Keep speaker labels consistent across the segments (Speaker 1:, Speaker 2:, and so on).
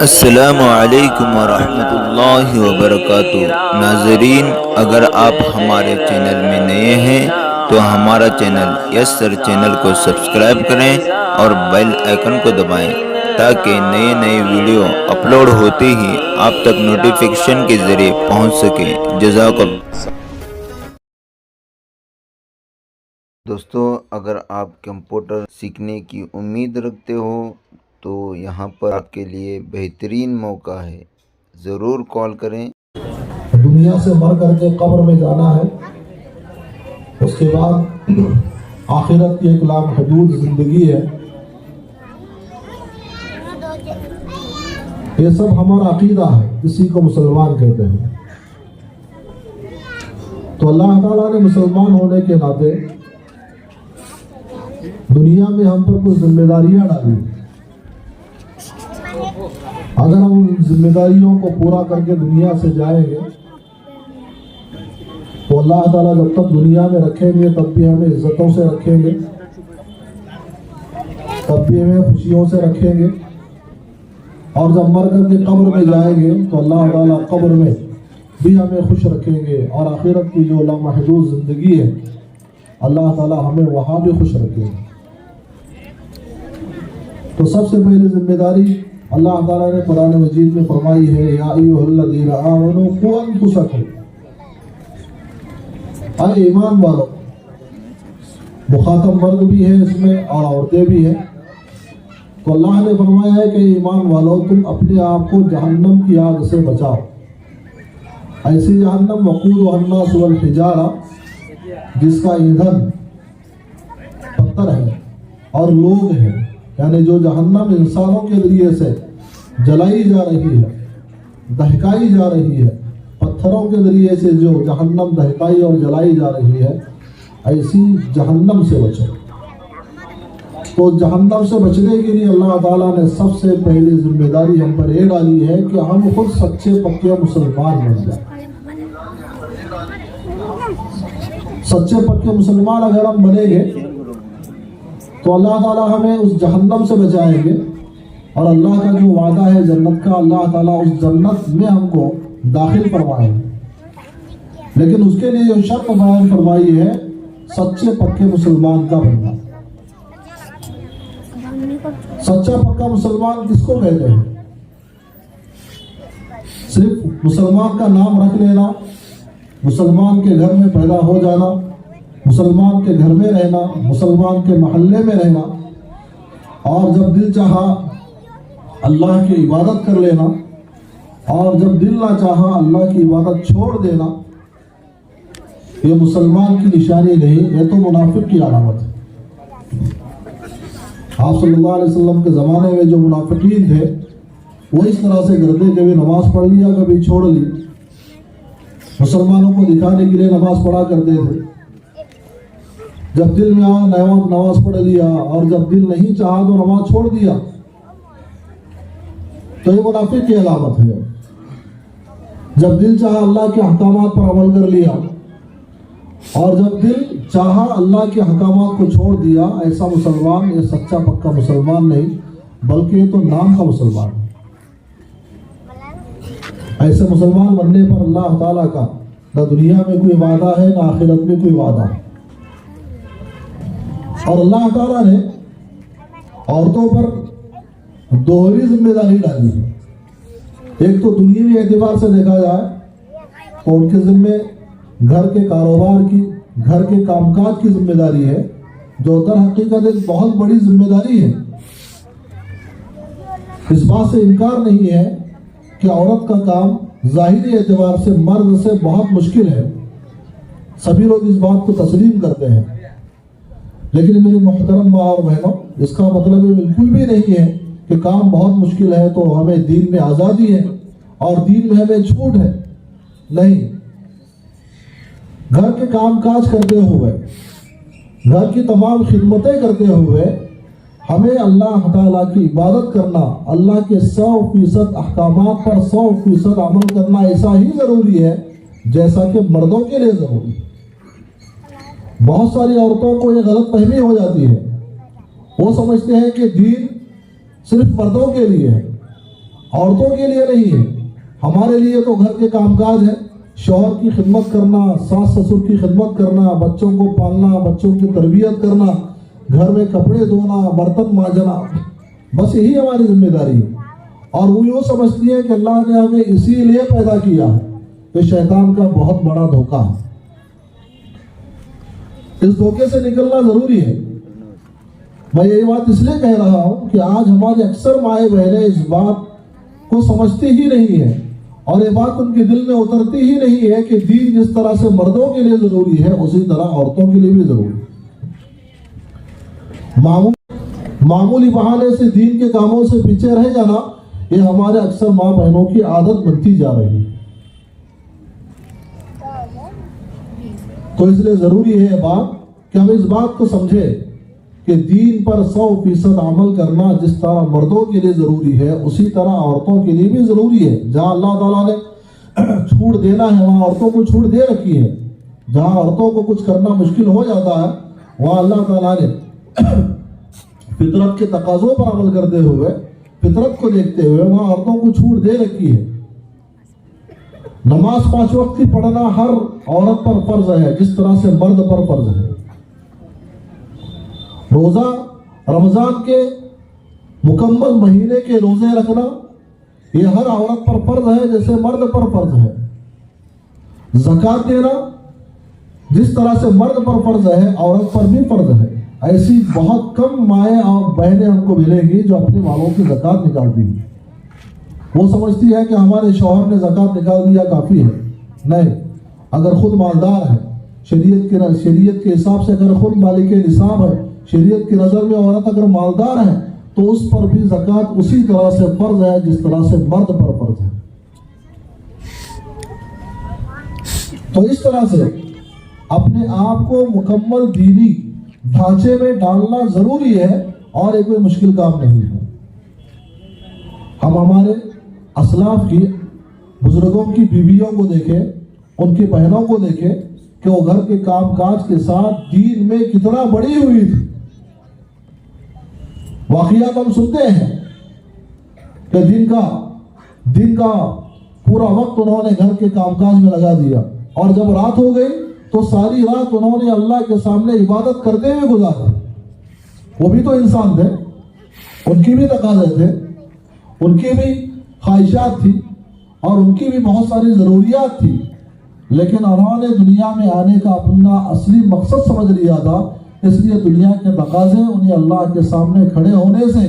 Speaker 1: अस्सलामु अलैकुम वरहमतुल्लाहि वबरकातुह। नाज़रीन, अगर आप हमारे चैनल में नए हैं तो हमारा चैनल यस सर चैनल को सब्सक्राइब करें और बेल आइकन को दबाएं ताकि नए नए वीडियो अपलोड होते ही आप तक नोटिफिकेशन के ज़रिए पहुंच सके। जज़ाकल्लाह। दोस्तों, अगर आप कंप्यूटर सीखने की उम्मीद रखते हो तो यहाँ पर आपके लिए बेहतरीन मौका है। ज़रूर कॉल करें।
Speaker 2: दुनिया से मर करके कब्र में जाना है, उसके बाद आखिरत की एक लामहदूद जिंदगी है। ये सब हमारा अकीदा है, इसी को मुसलमान कहते हैं। तो अल्लाह ताला ने मुसलमान होने के नाते दुनिया में हम पर कुछ जिम्मेदारियां डाली। अगर हम उन जिम्मेदारियों को पूरा करके दुनिया से जाएंगे तो अल्लाह ताला जब तक दुनिया में रखेंगे तब भी हमें इज्जतों से रखेंगे, तब भी हमें खुशियों से रखेंगे। और जब मर करके कब्र में जाएंगे तो अल्लाह ताला कब्र में भी हमें खुश रखेंगे। और आखिरत की जो लामहदूद जिंदगी है, अल्लाह ताला हमें वहाँ भी खुश रखेंगे। तो सबसे पहली जिम्मेदारी अल्लाह ताला ने कुरान मजीद में फरमाई है, या अय्युहल्लज़ीना आमनू क़ू अनफुसकुम, अरे ईमान वालों। मुखातब मर्द भी है इसमें और औरतें भी हैं। तो अल्लाह ने फरमाया है कि ईमान वालों, तुम अपने आप को जहन्नम की आग से बचाओ। ऐसी जहन्नम वक़ूदुहा अन्नास वल हिजारा, जिसका ईंधन पत्थर है और लोग हैं, यानी जो जहन्नम इंसानों के जरिए से जलाई जा रही है, दहकाई जा रही है, पत्थरों के जरिए से जो जहन्नम दहकाई और जलाई जा रही है, ऐसी जहन्नम से बचो। तो जहन्नम से बचने के लिए अल्लाह ताला ने सबसे पहली जिम्मेदारी हम पर ये डाली है कि हम खुद सच्चे पक्के मुसलमान बन जाए। सच्चे पक्के मुसलमान अगर हम बनेंगे तो अल्लाह ताला हमें उस जहन्नम से बचाएंगे। और अल्लाह का जो वादा है जन्नत का, अल्लाह ताला उस जन्नत में हमको दाखिल करवाएंगे। लेकिन उसके लिए जो शर्त बयान फरमाई है, सच्चे पक्के मुसलमान का बनना। सच्चा पक्का मुसलमान किसको कहते हैं? सिर्फ मुसलमान का नाम रख लेना, मुसलमान के घर में पैदा हो जाना, मुसलमान के घर में रहना, मुसलमान के महल्ले में रहना, और जब दिल चाहा अल्लाह की इबादत कर लेना, और जब दिल ना चाहा अल्लाह की इबादत छोड़ देना, ये मुसलमान की निशानी नहीं, ये तो मुनाफिक की अलामत है। आप सल्लल्लाहु अलैहि वसल्लम के ज़माने में जो मुनाफिकीन थे वो इस तरह से करते, कभी नमाज पढ़ लिया कभी छोड़ ली। मुसलमानों को दिखाने के लिए नमाज पढ़ा करते थे। जब दिल में आया नमाज पढ़ लिया, और जब दिल नहीं चाहा तो नमाज छोड़ दिया। तो ये मुनाफिक की अलामत है। जब दिल चाहा अल्लाह के अहकामात पर अमल कर लिया, और जब दिल चाहा अल्लाह के अहकामात को छोड़ दिया, ऐसा मुसलमान ये सच्चा पक्का मुसलमान नहीं, बल्कि ये तो नाम का मुसलमान है। ऐसे मुसलमान बनने पर अल्लाह ताला का न दुनिया में कोई वादा है, न आखिरत में कोई वादा है। और अल्लाह ताला ने औरतों पर दोहरी जिम्मेदारी डाली है। एक तो दुनियावी एतबार से देखा जाए तो उनके जिम्मे घर के कारोबार की, घर के कामकाज की जिम्मेदारी है, जो दर हकीकत एक बहुत बड़ी जिम्मेदारी है। इस बात से इनकार नहीं है कि औरत का काम जाहिरी एतबार से मर्द से बहुत मुश्किल है। सभी लोग इस बात को तस्लीम करते हैं। लेकिन मेरे मोहतरम माँ और बहनों, इसका मतलब ये बिल्कुल भी नहीं है कि काम बहुत मुश्किल है तो हमें दीन में आज़ादी है और दीन में हमें छूट है। नहीं, घर के काम काज करते हुए, घर की तमाम खिदमतें करते हुए हमें अल्लाह ताला की इबादत करना, अल्लाह के 100% अहकामात पर 100% अमल करना ऐसा ही ज़रूरी है जैसा कि मर्दों के लिए ज़रूरी है। बहुत सारी औरतों को ये गलत फहमी हो जाती है। वो समझते हैं कि दीन सिर्फ मर्दों के लिए है, औरतों के लिए नहीं है, हमारे लिए तो घर के कामकाज है। शौहर की खिदमत करना, सास ससुर की खिदमत करना, बच्चों को पालना, बच्चों की तरबियत करना, घर में कपड़े धोना, बर्तन मांजना, बस यही हमारी जिम्मेदारी है। और वो यूँ समझती है कि अल्लाह ने हमें इसीलिए पैदा किया है। ये शैतान का बहुत बड़ा धोखा है। इस धोखे से निकलना जरूरी है। मैं ये बात इसलिए कह रहा हूं कि आज हमारे अक्सर माए बहनें इस बात को समझती ही नहीं है और ये बात उनके दिल में उतरती ही नहीं है कि दीन जिस तरह से मर्दों के लिए जरूरी है उसी तरह औरतों के लिए भी जरूरी है। मामूली बहाने से दीन के कामों से पीछे रह जाना, ये हमारे अक्सर माँ बहनों की आदत बनती जा रही है। तो इसलिए जरूरी है बात कि हम इस बात को समझे कि दीन पर 100% अमल करना जिस तरह मर्दों के लिए जरूरी है उसी तरह औरतों के लिए भी जरूरी है। जहां अल्लाह ताला ने छूट देना है वहां औरतों को छूट दे रखी है। जहां औरतों को कुछ करना मुश्किल हो जाता है वहां अल्लाह ताला ने फितरत के तकाजों पर अमल करते हुए, फितरत को देखते हुए वहां औरतों को छूट दे रखी है। नमाज 5 वक्त की पढ़ना हर औरत पर फर्ज है जिस तरह से मर्द पर फर्ज है। रोजा रमजान के मुकम्मल महीने के रोजे रखना ये हर औरत पर फर्ज है जैसे मर्द पर फर्ज है। ज़कात देना जिस तरह से मर्द पर फर्ज है औरत पर भी फर्ज है। ऐसी बहुत कम माएँ और बहनें हमको मिलेंगी जो अपने मालों की ज़कात निकालती हैं। वो समझती है कि हमारे शौहर ने ज़कात निकाल दिया काफ़ी है। नहीं, अगर खुद मालदार है, शरीयत के हिसाब से अगर खुद मालिक निसाब है, शरीयत की नज़र में औरत अगर मालदार है तो उस पर भी ज़कात उसी तरह से फर्ज है जिस तरह से मर्द पर फर्ज है। तो इस तरह से अपने आप को मुकम्मल दीनी ढांचे में डालना जरूरी है और ये कोई मुश्किल काम नहीं है। हम हमारे असलाफ की बुजुर्गों की बीवियों को देखें, उनकी बहनों को देखें कि वो घर के कामकाज के साथ दीन में कितना बड़ी हुई थी। वाकयात हम सुनते हैं कि दिन का पूरा वक्त उन्होंने घर के कामकाज में लगा दिया और जब रात हो गई तो सारी रात उन्होंने अल्लाह के सामने इबादत करते हुए गुजारा। वो भी तो इंसान थे, उनकी भी तकाज़े थे, उनकी भी ख्वाहिशात थी और उनकी भी बहुत सारी ज़रूरियात थी, लेकिन उन्होंने दुनिया में आने का अपना असली मकसद समझ लिया था। इसलिए दुनिया के तकाज़े उन्हें अल्लाह के सामने खड़े होने से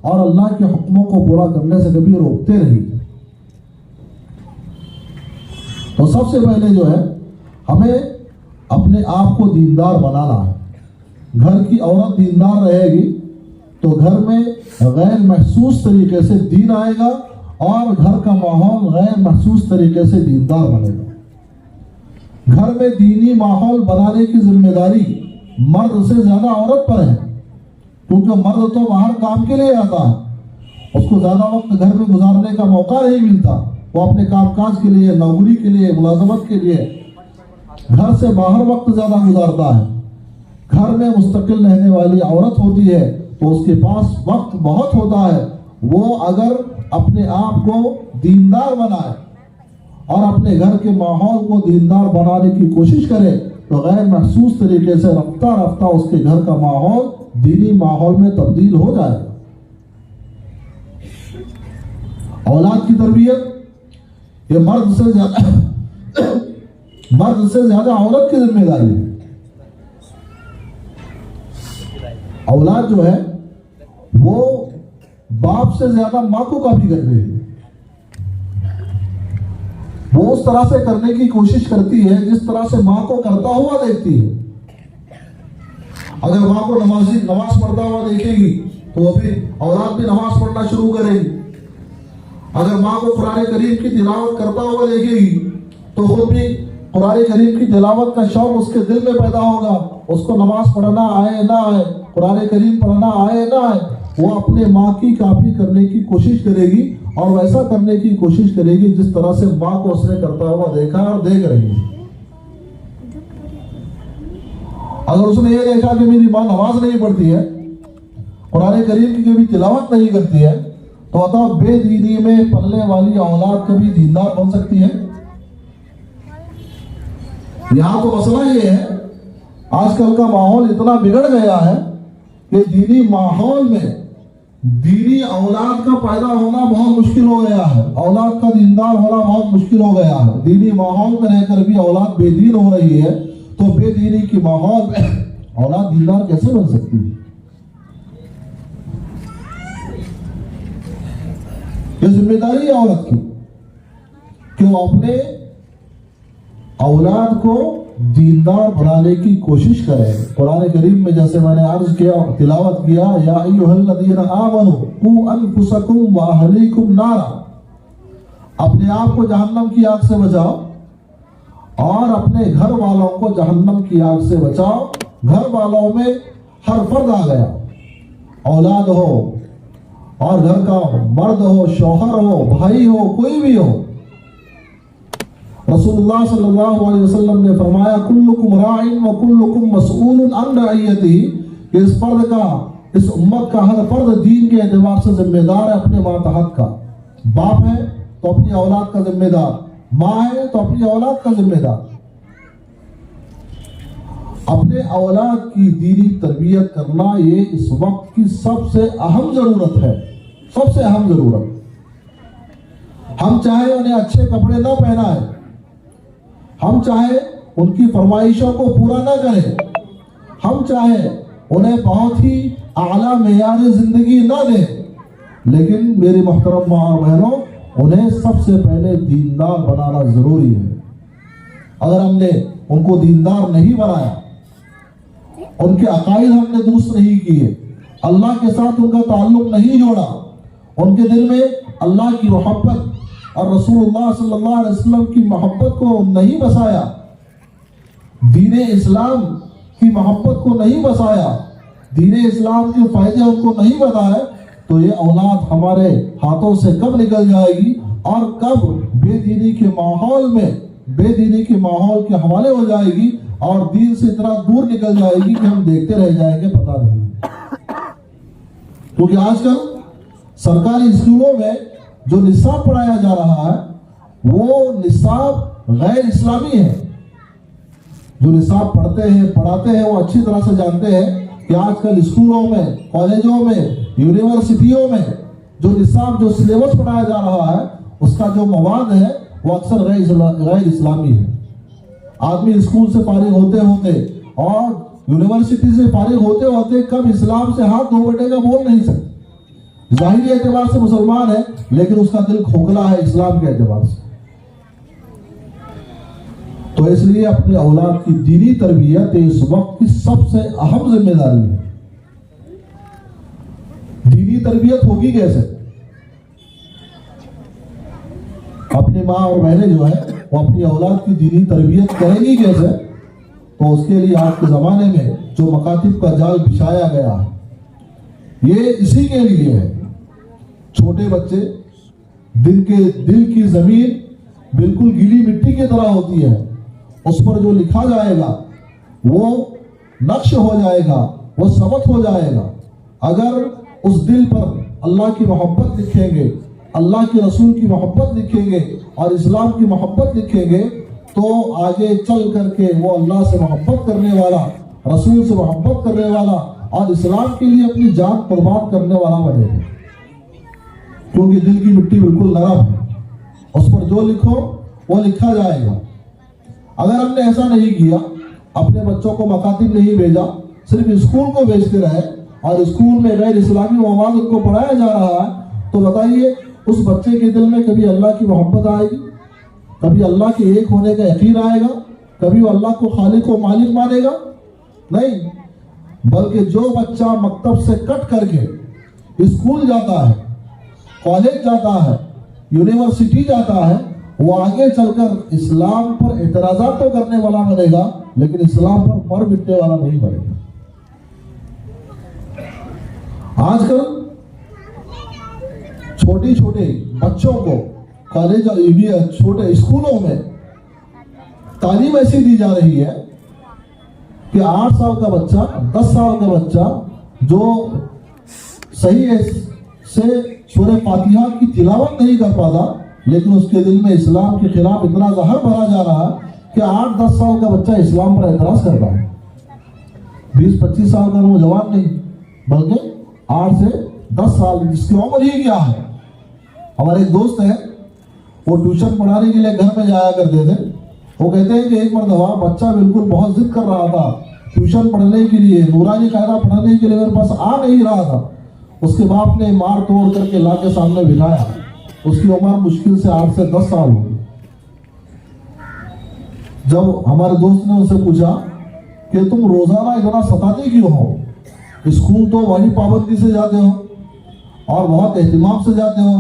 Speaker 2: और अल्लाह के हुक्मों को पूरा करने से कभी रोकते नहीं। तो सबसे पहले जो है हमें अपने आप को दीनदार बनाना है। घर की औरत दीनदार रहेगी तो घर में गैर महसूस तरीके से दीन आएगा और घर का माहौल गैर महसूस तरीके से दीनदार बनेगा। घर में दीनी माहौल बनाने की जिम्मेदारी मर्द से ज्यादा औरत पर है, क्योंकि मर्द तो बाहर काम के लिए आता है, उसको ज्यादा वक्त घर में गुजारने का मौका नहीं मिलता। वो अपने कामकाज के लिए, नौकरी के लिए, मुलाजमत के लिए घर से बाहर वक्त ज्यादा गुजारता है। घर में मुस्तकिल रहने वाली औरत होती है तो उसके पास वक्त बहुत होता है। वो अगर अपने आप को दीनदार बनाए और अपने घर के माहौल को दीनदार बनाने की कोशिश करे तो गैर महसूस तरीके से रफ्ता रफ्ता उसके घर का माहौल दीनी माहौल में तब्दील हो जाएगा। औलाद की तरबियत ये मर्द से ज्यादा औरत की जिम्मेदारी है। औलाद जो है वो बाप से ज्यादा माँ को काफी कर रही है। वो उस तरह से करने की कोशिश करती है जिस तरह से माँ को करता हुआ देखती है। अगर माँ को नमाज पढ़ता हुआ देखेगी तो वो भी औलाद भी नमाज पढ़ना शुरू करेगी। अगर माँ को कुरान करीम की तिलावत करता हुआ देखेगी तो खुद भी कुरान करीम की तिलावत का शौक उसके दिल में पैदा होगा। उसको नमाज पढ़ना आए ना आए, कुरान करीम पढ़ना आए ना आए, वो अपने माँ की कॉपी करने की कोशिश करेगी और वैसा करने की कोशिश करेगी जिस तरह से माँ को उसने करता हुआ देखा और देख रही है। अगर उसने ये देखा कि मेरी माँ नमाज नहीं पढ़ती है, कुरान करीम की कभी तिलावत नहीं करती है, तो बताओ बेदीनी में पलने वाली औलाद कभी दीनदार बन सकती है? यहां तो मसला ये है, आजकल का माहौल इतना बिगड़ गया है कि दीनी माहौल में दीनी औलाद का पैदा होना बहुत मुश्किल हो गया है, औलाद का दीनदार होना बहुत मुश्किल हो गया है। दीनी माहौल में रहकर भी औलाद बेदीन हो रही है, तो बेदीनी की माहौल में औलाद दीनदार कैसे बन सकती है? ये जिम्मेदारी है औरत की कि वो अपने औलाद को दीनदार बनाने की कोशिश करें। कुरान करीम में जैसे मैंने अर्ज किया, तिलावत किया, या अय्युहल्लज़ीना आमनू कू अनफुसकुम व अहलीकुम नारा, अपने आप को जहन्नम की आग से बचाओ और अपने घर वालों को जहन्नम की आग से बचाओ। घर वालों में हर फर्द आ गया, औलाद हो और घर का मर्द हो, शौहर हो, भाई हो, कोई भी हो। रसूलुल्लाह सल्लल्लाहु अलैहि वसल्लम ने फरमाया, कुल्लुकुम राइन व कुल्लुकुम मसऊलुन अन रइयतिही, कि इस फर्द का, इस उम्मत का हर फर्द दीन के एतबार से जिम्मेदार है अपने मातहत का। बाप है तो अपनी औलाद का जिम्मेदार, माँ है तो अपनी औलाद का जिम्मेदार। अपने औलाद की दीनी तरबियत करना ये इस वक्त की सबसे अहम जरूरत है, सबसे अहम जरूरत। हम चाहे उन्हें अच्छे कपड़े ना पहनाएं, हम चाहे उनकी फरमाइशों को पूरा ना करें, हम चाहे उन्हें बहुत ही आला मेयार जिंदगी ना दें, लेकिन मेरी मोहतरम माँ और बहनों, उन्हें सबसे पहले दीनदार बनाना जरूरी है। अगर हमने उनको दीनदार नहीं बनाया, उनके अकायद हमने दुरुस्त नहीं किए, अल्लाह के साथ उनका ताल्लुक नहीं जोड़ा, उनके दिल में अल्लाह की मोहब्बत और रसूलुल्लाह सल्लल्लाहु अलैहि वसल्लम की मोहब्बत को नहीं बसाया, दीन इस्लाम की मोहब्बत को नहीं बसाया, दीन इस्लाम के फायदे उनको नहीं बताए, तो ये औलाद हमारे हाथों से कब निकल जाएगी और कब बेदीनी के माहौल में, बेदीनी के माहौल के हवाले हो जाएगी और दीन से इतना दूर निकल जाएगी कि हम देखते रह जाएंगे, पता नहीं। क्योंकि आजकल सरकारी स्कूलों में जो निसाब पढ़ाया जा रहा है वो निसाब गैर इस्लामी है। जो निसाब पढ़ते हैं, पढ़ाते हैं, वो अच्छी तरह से जानते हैं कि आजकल स्कूलों में, कॉलेजों में, यूनिवर्सिटियों में जो निसाब, जो सिलेबस पढ़ाया जा रहा है, उसका जो मवाद है वो अक्सर गैर इस्लामी है। आदमी स्कूल से फारिग होते होते और यूनिवर्सिटी से फारिग होते होते कब इस्लाम से हाथ धो बैठेगा बोल नहीं सकते। जाहिरी एतबार से मुसलमान है, लेकिन उसका दिल खोखला है इस्लाम के एतबार से। तो इसलिए अपने औलाद की दीनी तरबियत इस वक्त की सबसे अहम जिम्मेदारी है। दीनी तरबियत होगी कैसे? अपनी माँ और बहनें जो है वो अपनी औलाद की दीनी तरबियत करेंगी कैसे? तो उसके लिए आज के जमाने में जो मकातिब का जाल बिछाया गया है, ये इसी के लिए है। छोटे बच्चे, दिल की जमीन बिल्कुल गीली मिट्टी की तरह होती है, उस पर जो लिखा जाएगा वो नक्श हो जाएगा, वो सबक हो जाएगा। अगर उस दिल पर अल्लाह की मोहब्बत लिखेंगे, अल्लाह के रसूल की मोहब्बत लिखेंगे और इस्लाम की मोहब्बत लिखेंगे, तो आगे चल करके वो अल्लाह से मोहब्बत करने वाला, रसूल से मोहब्बत करने वाला और इस्लाम के लिए अपनी जान कुर्बान करने वाला बनेगा। क्योंकि दिल की मिट्टी बिल्कुल नरम है, उस पर जो लिखो वो लिखा जाएगा। अगर हमने ऐसा नहीं किया, अपने बच्चों को मकातिब नहीं भेजा, सिर्फ स्कूल को भेजते रहे और स्कूल में गैर इस्लामी मवाद उनको पढ़ाया जा रहा है, तो बताइए उस बच्चे के दिल में कभी अल्लाह की मोहब्बत आएगी? कभी अल्लाह के एक होने का यकीन आएगा? कभी वो अल्लाह को खालिक और मालिक मानेगा? नहीं। बल्कि जो बच्चा मकतब से कट करके स्कूल जाता है, कॉलेज जाता है, यूनिवर्सिटी जाता है, वो आगे चलकर इस्लाम पर एतराज़ात तो करने वाला बनेगा, लेकिन इस्लाम पर मर मिटने वाला नहीं बनेगा। आजकल छोटे छोटे बच्चों को कॉलेज और छोटे स्कूलों में तालीम ऐसी दी जा रही है कि 8 साल का बच्चा, 10 साल का बच्चा जो सही से सूरह फातिहा की तिलावत नहीं कर पाता, लेकिन उसके दिल में इस्लाम के खिलाफ इतना जहर भरा जा रहा है कि 8-10 साल का बच्चा इस्लाम पर एतराज कर रहा है। 20-25 साल का नौजवान नहीं, बल्कि 8 से 10 साल, जिसकी उम्र ही क्या है। हमारे एक दोस्त है, वो ट्यूशन पढ़ाने के लिए घर में जाया करते थे। वो कहते हैं कि एक मरतबा बच्चा बिल्कुल बहुत जिद कर रहा था ट्यूशन पढ़ने के लिए, नूरानी कायदा पढ़ने के लिए, मेरे पास आ नहीं रहा था। उसके बाप ने मार तोड़ करके ला के सामने बिठाया। उसकी उम्र मुश्किल से 8 से 10 साल होगी। जब हमारे दोस्त ने उससे पूछा कि तुम रोजाना इतना सताते क्यों हो, स्कूल तो वही पाबंदी से जाते हो और बहुत एहतिमाम से जाते हो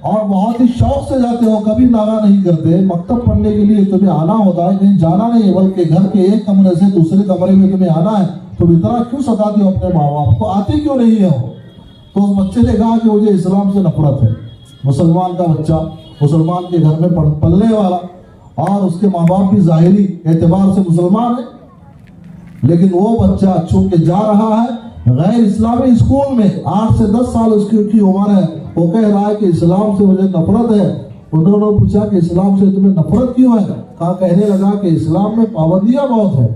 Speaker 2: और बहुत ही शौक से जाते हो, कभी नागा नहीं करते। मकतब पढ़ने के लिए तुम्हें आना होता है, कहीं जाना नहीं, बल्कि घर के एक कमरे से दूसरे कमरे में तुम्हें आना है। तुम इतना क्यों सताते हो अपने माँ बाप को, आते क्यों नहीं हो? तो उस बच्चे ने कहा कि मुझे इस्लाम से नफरत है। मुसलमान का बच्चा, मुसलमान के घर में पलने वाला, और उसके माँ बाप भी ज़ाहिरी एतबार से मुसलमान है, लेकिन वो बच्चा चूंकि जा रहा है गैर इस्लामी स्कूल में, 8 से 10 साल उसकी उम्र है, वो कह रहा है कि इस्लाम से मुझे नफरत है। उन्होंने पूछा कि इस्लाम से तुम्हें नफरत क्यों है? कहा, कहने लगा कि इस्लाम में पाबंदियां बहुत है।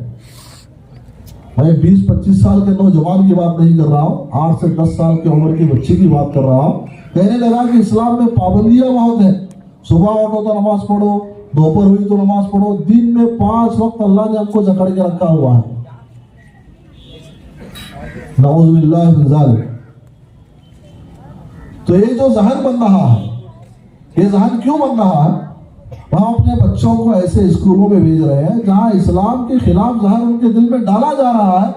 Speaker 2: मैं 20-25 साल के नौजवान की बात नहीं कर रहा हूँ, 8 से 10 साल की उम्र के बच्चे की बात कर रहा हूँ। कहने लगा कि इस्लाम में पाबंदियां बहुत है, सुबह उठो तो नमाज पढ़ो, दोपहर हुई तो नमाज पढ़ो, दिन में 5 वक्त अल्लाह ने हमको जकड़ के रखा हुआ है। नऊज़ुबिल्लाह मिन ज़ालिक। तो ये जो जहन बन रहा है, ये जहन क्यों बन रहा है? हम अपने बच्चों को ऐसे स्कूलों में भेज रहे हैं जहां इस्लाम के खिलाफ जहन उनके दिल में डाला जा रहा है,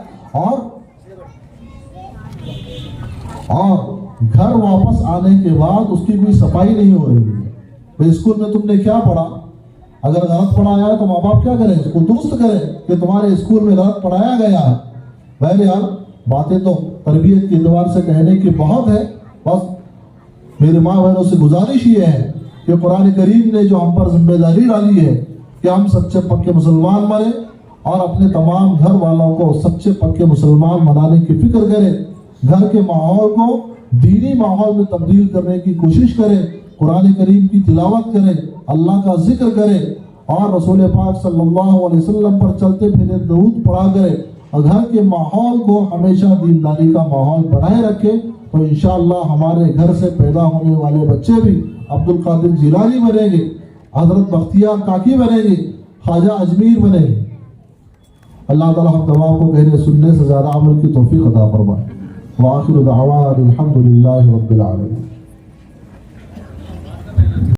Speaker 2: और घर वापस आने के बाद उसकी कोई सफाई नहीं हो रही है। तो स्कूल में तुमने क्या पढ़ा? अगर गलत पढ़ाया है तो माँ बाप क्या करें? उसको दुरुस्त करें कि तुम्हारे स्कूल में गलत पढ़ाया गया है। बहरहाल बातें तो तरबियत के एतबार से कहने की बहुत है, बस मेरे माँ बहनों से गुजारिश ये है कि कुरान करीम ने जो हम पर जिम्मेदारी डाली है कि हम सच्चे पक्के मुसलमान बने और अपने तमाम घर वालों को सच्चे पक्के मुसलमान बनाने की फिक्र करें। घर के माहौल को दीनी माहौल में तब्दील करने की कोशिश करें, कुरान करीम की तिलावत करें, अल्लाह का जिक्र करें और रसूल पाक सल्लल्लाहु अलैहि वसल्लम पर चलते फिरते दरूद पढ़ा करें, और घर के माहौल को हमेशा दीनदारी का माहौल बनाए रखें। तो इंशाअल्लाह हमारे घर से पैदा होने वाले बच्चे भी अब्दुल कादिर जिलानी बनेंगे, हजरत बख्तियार काकी बनेंगे, ख्वाजा अजमीर बनेंगे। अल्लाह ताला हम तमाम को कहने सुनने से ज़्यादा अमल की तौफीक अता फरमाए। व आखिरु दअवाना अल्हम्दुलिल्लाहि रब्बिल आलमीन।